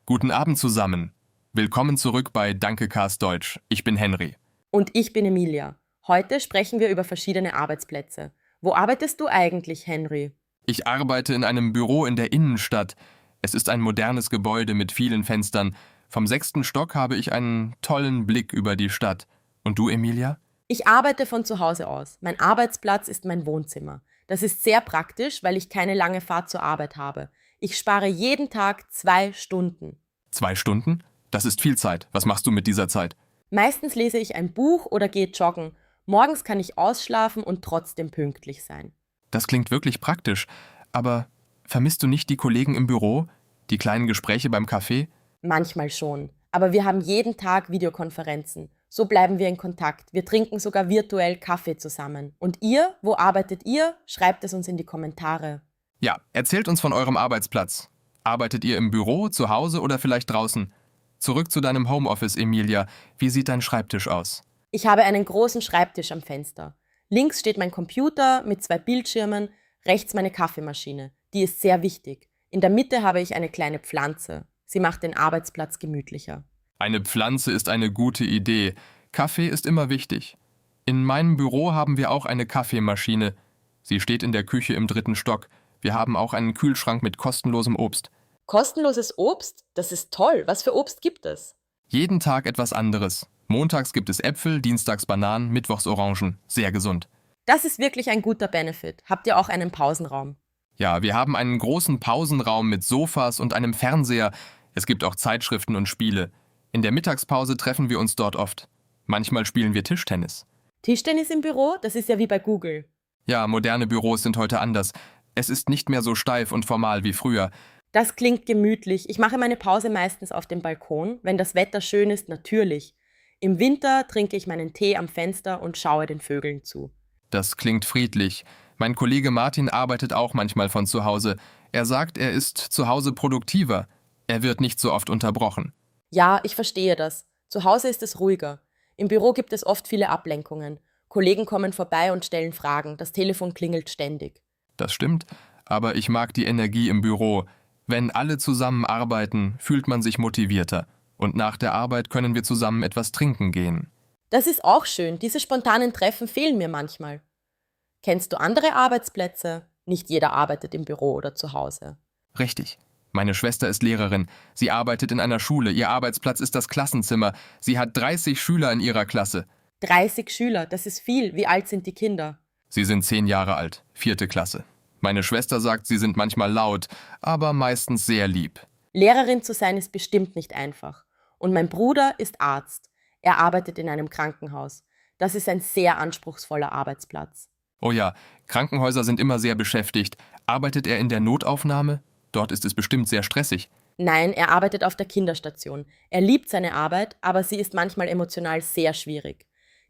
Guten Abend zusammen. Willkommen zurück bei Dankecast Deutsch. Ich bin Henry. Und ich bin Emilia. Heute sprechen wir über verschiedene Arbeitsplätze. Wo arbeitest du eigentlich, Henry? Ich arbeite in einem Büro in der Innenstadt. Es ist ein modernes Gebäude mit vielen Fenstern. Vom 6. Stock habe ich einen tollen Blick über die Stadt. Und du, Emilia? Ich arbeite von zu Hause aus. Mein Arbeitsplatz ist mein Wohnzimmer. Das ist sehr praktisch, weil ich keine lange Fahrt zur Arbeit habe. Ich spare jeden Tag 2 Stunden. 2 Stunden? Das ist viel Zeit. Was machst du mit dieser Zeit? Meistens lese ich ein Buch oder gehe joggen. Morgens kann ich ausschlafen und trotzdem pünktlich sein. Das klingt wirklich praktisch. Aber vermisst du nicht die Kollegen im Büro? Die kleinen Gespräche beim Kaffee? Manchmal schon. Aber wir haben jeden Tag Videokonferenzen. So bleiben wir in Kontakt. Wir trinken sogar virtuell Kaffee zusammen. Und ihr? Wo arbeitet ihr? Schreibt es uns in die Kommentare. Ja, erzählt uns von eurem Arbeitsplatz. Arbeitet ihr im Büro, zu Hause oder vielleicht draußen? Zurück zu deinem Homeoffice, Emilia. Wie sieht dein Schreibtisch aus? Ich habe einen großen Schreibtisch am Fenster. Links steht mein Computer mit 2 Bildschirmen, rechts meine Kaffeemaschine. Die ist sehr wichtig. In der Mitte habe ich eine kleine Pflanze. Sie macht den Arbeitsplatz gemütlicher. Eine Pflanze ist eine gute Idee. Kaffee ist immer wichtig. In meinem Büro haben wir auch eine Kaffeemaschine. Sie steht in der Küche im 3. Stock. Wir haben auch einen Kühlschrank mit kostenlosem Obst. Kostenloses Obst? Das ist toll. Was für Obst gibt es? Jeden Tag etwas anderes. Montags gibt es Äpfel, dienstags Bananen, mittwochs Orangen. Sehr gesund. Das ist wirklich ein guter Benefit. Habt ihr auch einen Pausenraum? Ja, wir haben einen großen Pausenraum mit Sofas und einem Fernseher. Es gibt auch Zeitschriften und Spiele. In der Mittagspause treffen wir uns dort oft. Manchmal spielen wir Tischtennis. Tischtennis im Büro? Das ist ja wie bei Google. Ja, moderne Büros sind heute anders. Es ist nicht mehr so steif und formal wie früher. Das klingt gemütlich. Ich mache meine Pause meistens auf dem Balkon, wenn das Wetter schön ist, natürlich. Im Winter trinke ich meinen Tee am Fenster und schaue den Vögeln zu. Das klingt friedlich. Mein Kollege Martin arbeitet auch manchmal von zu Hause. Er sagt, er ist zu Hause produktiver. Er wird nicht so oft unterbrochen. Ja, ich verstehe das. Zu Hause ist es ruhiger. Im Büro gibt es oft viele Ablenkungen. Kollegen kommen vorbei und stellen Fragen. Das Telefon klingelt ständig. Das stimmt, aber ich mag die Energie im Büro. Wenn alle zusammen arbeiten, fühlt man sich motivierter. Und nach der Arbeit können wir zusammen etwas trinken gehen. Das ist auch schön. Diese spontanen Treffen fehlen mir manchmal. Kennst du andere Arbeitsplätze? Nicht jeder arbeitet im Büro oder zu Hause. Richtig. Meine Schwester ist Lehrerin. Sie arbeitet in einer Schule. Ihr Arbeitsplatz ist das Klassenzimmer. Sie hat 30 Schüler in ihrer Klasse. 30 Schüler, das ist viel. Wie alt sind die Kinder? Sie sind 10 Jahre alt, 4. Klasse. Meine Schwester sagt, sie sind manchmal laut, aber meistens sehr lieb. Lehrerin zu sein ist bestimmt nicht einfach. Und mein Bruder ist Arzt. Er arbeitet in einem Krankenhaus. Das ist ein sehr anspruchsvoller Arbeitsplatz. Oh ja, Krankenhäuser sind immer sehr beschäftigt. Arbeitet er in der Notaufnahme? Dort ist es bestimmt sehr stressig. Nein, er arbeitet auf der Kinderstation. Er liebt seine Arbeit, aber sie ist manchmal emotional sehr schwierig.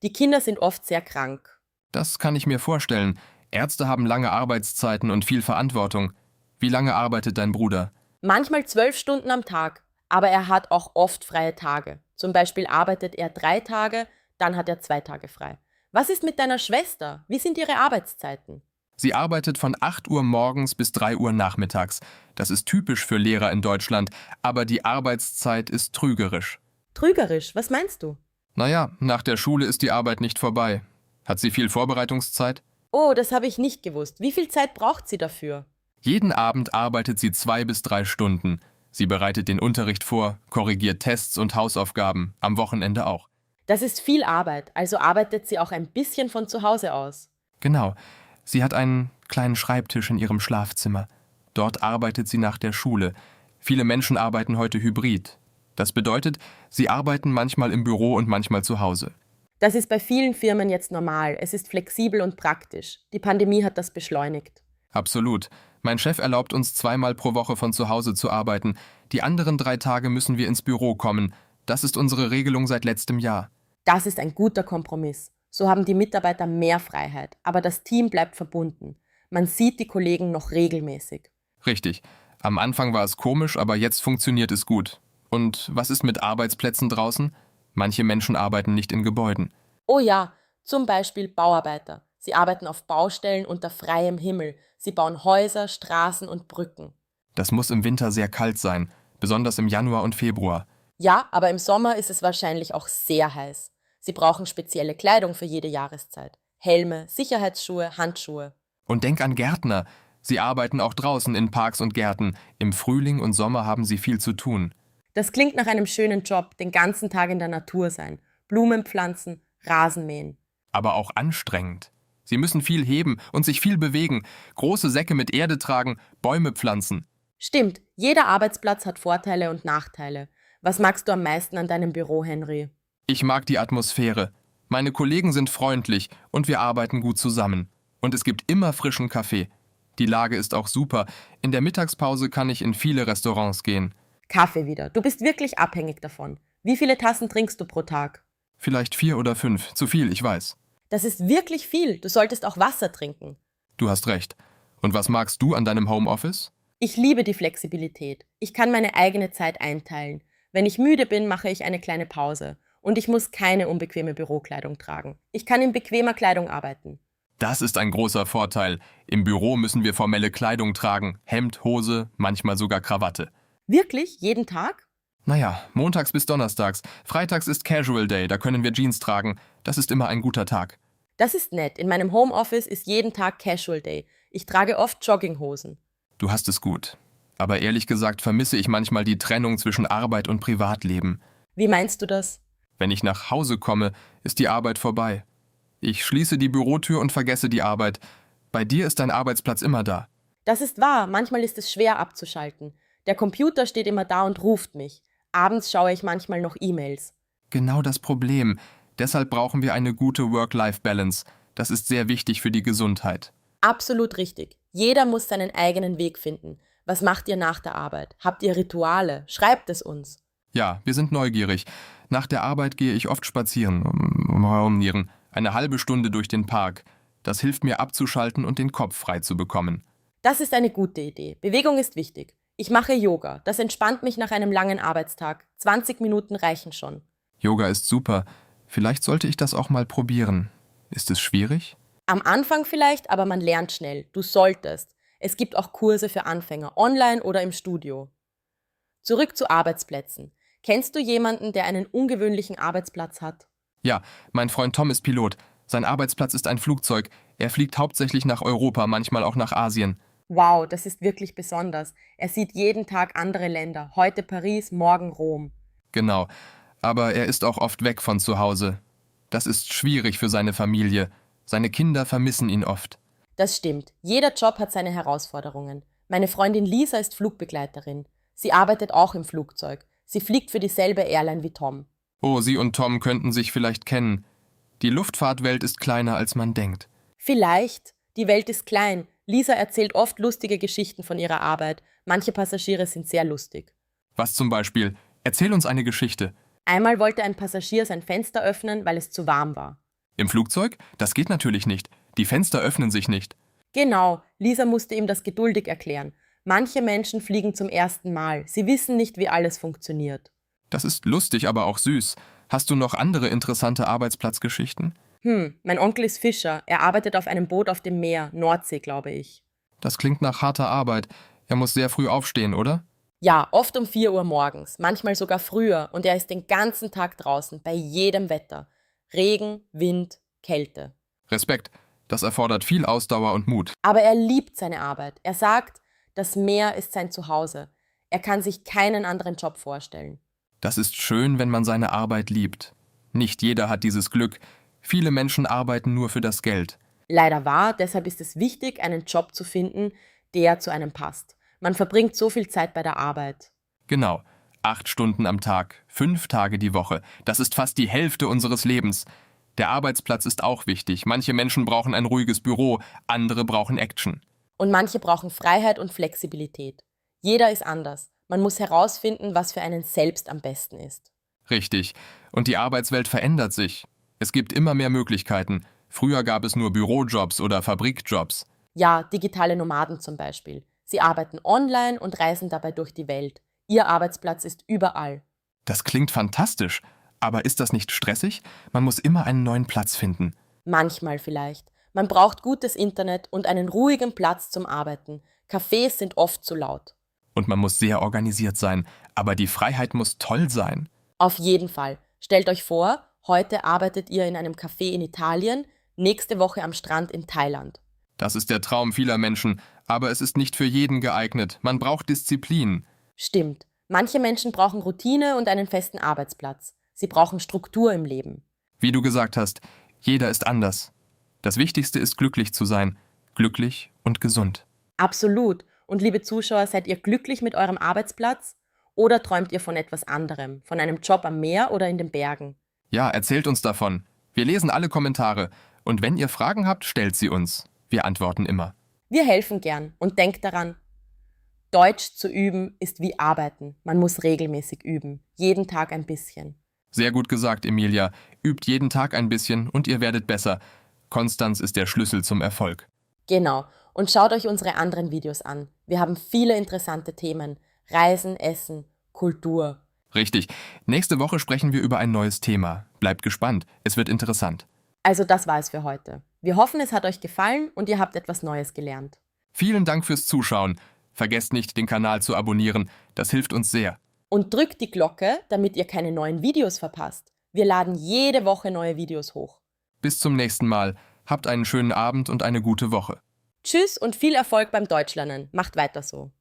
Die Kinder sind oft sehr krank. Das kann ich mir vorstellen. Ärzte haben lange Arbeitszeiten und viel Verantwortung. Wie lange arbeitet dein Bruder? Manchmal 12 Stunden am Tag, aber er hat auch oft freie Tage. Zum Beispiel arbeitet er 3 Tage, dann hat er 2 Tage frei. Was ist mit deiner Schwester? Wie sind ihre Arbeitszeiten? Sie arbeitet von 8 Uhr morgens bis 3 Uhr nachmittags. Das ist typisch für Lehrer in Deutschland, aber die Arbeitszeit ist trügerisch. Trügerisch, was meinst du? Naja, nach der Schule ist die Arbeit nicht vorbei. Hat sie viel Vorbereitungszeit? Oh, das habe ich nicht gewusst. Wie viel Zeit braucht sie dafür? Jeden Abend arbeitet sie 2 bis 3 Stunden. Sie bereitet den Unterricht vor, korrigiert Tests und Hausaufgaben, am Wochenende auch. Das ist viel Arbeit, also arbeitet sie auch ein bisschen von zu Hause aus. Genau. Sie hat einen kleinen Schreibtisch in ihrem Schlafzimmer. Dort arbeitet sie nach der Schule. Viele Menschen arbeiten heute hybrid. Das bedeutet, sie arbeiten manchmal im Büro und manchmal zu Hause. Das ist bei vielen Firmen jetzt normal. Es ist flexibel und praktisch. Die Pandemie hat das beschleunigt. Absolut. Mein Chef erlaubt uns 2-mal pro Woche von zu Hause zu arbeiten. Die anderen 3 Tage müssen wir ins Büro kommen. Das ist unsere Regelung seit letztem Jahr. Das ist ein guter Kompromiss. So haben die Mitarbeiter mehr Freiheit, aber das Team bleibt verbunden. Man sieht die Kollegen noch regelmäßig. Richtig. Am Anfang war es komisch, aber jetzt funktioniert es gut. Und was ist mit Arbeitsplätzen draußen? Manche Menschen arbeiten nicht in Gebäuden. Oh ja, zum Beispiel Bauarbeiter. Sie arbeiten auf Baustellen unter freiem Himmel. Sie bauen Häuser, Straßen und Brücken. Das muss im Winter sehr kalt sein. besonders im Januar und Februar. Ja, aber im Sommer ist es wahrscheinlich auch sehr heiß. Sie brauchen spezielle Kleidung für jede Jahreszeit. Helme, Sicherheitsschuhe, Handschuhe. Und denk an Gärtner. Sie arbeiten auch draußen in Parks und Gärten. Im Frühling und Sommer haben sie viel zu tun. Das klingt nach einem schönen Job, den ganzen Tag in der Natur sein. Blumen pflanzen, Rasen mähen. Aber auch anstrengend. Sie müssen viel heben und sich viel bewegen, große Säcke mit Erde tragen, Bäume pflanzen. Stimmt, jeder Arbeitsplatz hat Vorteile und Nachteile. Was magst du am meisten an deinem Büro, Henry? Ich mag die Atmosphäre. Meine Kollegen sind freundlich und wir arbeiten gut zusammen. Und es gibt immer frischen Kaffee. Die Lage ist auch super. In der Mittagspause kann ich in viele Restaurants gehen. Kaffee wieder. Du bist wirklich abhängig davon. Wie viele Tassen trinkst du pro Tag? Vielleicht 4 oder 5. Zu viel, ich weiß. Das ist wirklich viel. Du solltest auch Wasser trinken. Du hast recht. Und was magst du an deinem Homeoffice? Ich liebe die Flexibilität. Ich kann meine eigene Zeit einteilen. Wenn ich müde bin, mache ich eine kleine Pause. Und ich muss keine unbequeme Bürokleidung tragen. Ich kann in bequemer Kleidung arbeiten. Das ist ein großer Vorteil. Im Büro müssen wir formelle Kleidung tragen. Hemd, Hose, manchmal sogar Krawatte. Wirklich? Jeden Tag? Naja, montags bis donnerstags. Freitags ist Casual Day, da können wir Jeans tragen. Das ist immer ein guter Tag. Das ist nett. In meinem Homeoffice ist jeden Tag Casual Day. Ich trage oft Jogginghosen. Du hast es gut. Aber ehrlich gesagt vermisse ich manchmal die Trennung zwischen Arbeit und Privatleben. Wie meinst du das? Wenn ich nach Hause komme, ist die Arbeit vorbei. Ich schließe die Bürotür und vergesse die Arbeit. Bei dir ist dein Arbeitsplatz immer da. Das ist wahr. Manchmal ist es schwer abzuschalten. Der Computer steht immer da und ruft mich. Abends schaue ich manchmal noch E-Mails. Genau das Problem. Deshalb brauchen wir eine gute Work-Life-Balance. Das ist sehr wichtig für die Gesundheit. Absolut richtig. Jeder muss seinen eigenen Weg finden. Was macht ihr nach der Arbeit? Habt ihr Rituale? Schreibt es uns. Ja, wir sind neugierig. Nach der Arbeit gehe ich oft spazieren, umherumnieren. Eine halbe Stunde durch den Park. Das hilft mir abzuschalten und den Kopf frei zu bekommen. Das ist eine gute Idee. Bewegung ist wichtig. Ich mache Yoga. Das entspannt mich nach einem langen Arbeitstag. 20 Minuten reichen schon. Yoga ist super. Vielleicht sollte ich das auch mal probieren. Ist es schwierig? Am Anfang vielleicht, aber man lernt schnell. Du solltest. Es gibt auch Kurse für Anfänger, online oder im Studio. Zurück zu Arbeitsplätzen. Kennst du jemanden, der einen ungewöhnlichen Arbeitsplatz hat? Ja, mein Freund Tom ist Pilot. Sein Arbeitsplatz ist ein Flugzeug. Er fliegt hauptsächlich nach Europa, manchmal auch nach Asien. Wow, das ist wirklich besonders. Er sieht jeden Tag andere Länder. Heute Paris, morgen Rom. Genau. Aber er ist auch oft weg von zu Hause. Das ist schwierig für seine Familie. Seine Kinder vermissen ihn oft. Das stimmt. Jeder Job hat seine Herausforderungen. Meine Freundin Lisa ist Flugbegleiterin. Sie arbeitet auch im Flugzeug. Sie fliegt für dieselbe Airline wie Tom. Oh, sie und Tom könnten sich vielleicht kennen. Die Luftfahrtwelt ist kleiner, als man denkt. Vielleicht. Die Welt ist klein. Lisa erzählt oft lustige Geschichten von ihrer Arbeit. Manche Passagiere sind sehr lustig. Was zum Beispiel? Erzähl uns eine Geschichte. Einmal wollte ein Passagier sein Fenster öffnen, weil es zu warm war. Im Flugzeug? Das geht natürlich nicht. Die Fenster öffnen sich nicht. Genau, Lisa musste ihm das geduldig erklären. Manche Menschen fliegen zum ersten Mal. Sie wissen nicht, wie alles funktioniert. Das ist lustig, aber auch süß. Hast du noch andere interessante Arbeitsplatzgeschichten? Mein Onkel ist Fischer. Er arbeitet auf einem Boot auf dem Meer, Nordsee, glaube ich. Das klingt nach harter Arbeit. Er muss sehr früh aufstehen, oder? Ja, oft um 4 Uhr morgens, manchmal sogar früher. Und er ist den ganzen Tag draußen, bei jedem Wetter. Regen, Wind, Kälte. Respekt. Das erfordert viel Ausdauer und Mut. Aber er liebt seine Arbeit. Er sagt, das Meer ist sein Zuhause. Er kann sich keinen anderen Job vorstellen. Das ist schön, wenn man seine Arbeit liebt. Nicht jeder hat dieses Glück. Viele Menschen arbeiten nur für das Geld. Leider wahr, deshalb ist es wichtig, einen Job zu finden, der zu einem passt. Man verbringt so viel Zeit bei der Arbeit. Genau. 8 Stunden am Tag, 5 Tage die Woche. Das ist fast die Hälfte unseres Lebens. Der Arbeitsplatz ist auch wichtig. Manche Menschen brauchen ein ruhiges Büro, andere brauchen Action. Und manche brauchen Freiheit und Flexibilität. Jeder ist anders. Man muss herausfinden, was für einen selbst am besten ist. Richtig. Und die Arbeitswelt verändert sich. Es gibt immer mehr Möglichkeiten. Früher gab es nur Bürojobs oder Fabrikjobs. Ja, digitale Nomaden zum Beispiel. Sie arbeiten online und reisen dabei durch die Welt. Ihr Arbeitsplatz ist überall. Das klingt fantastisch. Aber ist das nicht stressig? Man muss immer einen neuen Platz finden. Manchmal vielleicht. Man braucht gutes Internet und einen ruhigen Platz zum Arbeiten. Cafés sind oft zu laut. Und man muss sehr organisiert sein. Aber die Freiheit muss toll sein. Auf jeden Fall. Stellt euch vor, heute arbeitet ihr in einem Café in Italien, nächste Woche am Strand in Thailand. Das ist der Traum vieler Menschen, aber es ist nicht für jeden geeignet. Man braucht Disziplin. Stimmt. Manche Menschen brauchen Routine und einen festen Arbeitsplatz. Sie brauchen Struktur im Leben. Wie du gesagt hast, jeder ist anders. Das Wichtigste ist, glücklich zu sein. Glücklich und gesund. Absolut. Und liebe Zuschauer, seid ihr glücklich mit eurem Arbeitsplatz? Oder träumt ihr von etwas anderem? Von einem Job am Meer oder in den Bergen? Ja, erzählt uns davon. Wir lesen alle Kommentare. Und wenn ihr Fragen habt, stellt sie uns. Wir antworten immer. Wir helfen gern und denkt daran, Deutsch zu üben ist wie Arbeiten. Man muss regelmäßig üben. Jeden Tag ein bisschen. Sehr gut gesagt, Emilia. Übt jeden Tag ein bisschen und ihr werdet besser. Konstanz ist der Schlüssel zum Erfolg. Genau. Und schaut euch unsere anderen Videos an. Wir haben viele interessante Themen. Reisen, Essen, Kultur. Richtig. Nächste Woche sprechen wir über ein neues Thema. Bleibt gespannt. Es wird interessant. Also das war es für heute. Wir hoffen, es hat euch gefallen und ihr habt etwas Neues gelernt. Vielen Dank fürs Zuschauen. Vergesst nicht, den Kanal zu abonnieren. Das hilft uns sehr. Und drückt die Glocke, damit ihr keine neuen Videos verpasst. Wir laden jede Woche neue Videos hoch. Bis zum nächsten Mal. Habt einen schönen Abend und eine gute Woche. Tschüss und viel Erfolg beim Deutschlernen. Macht weiter so.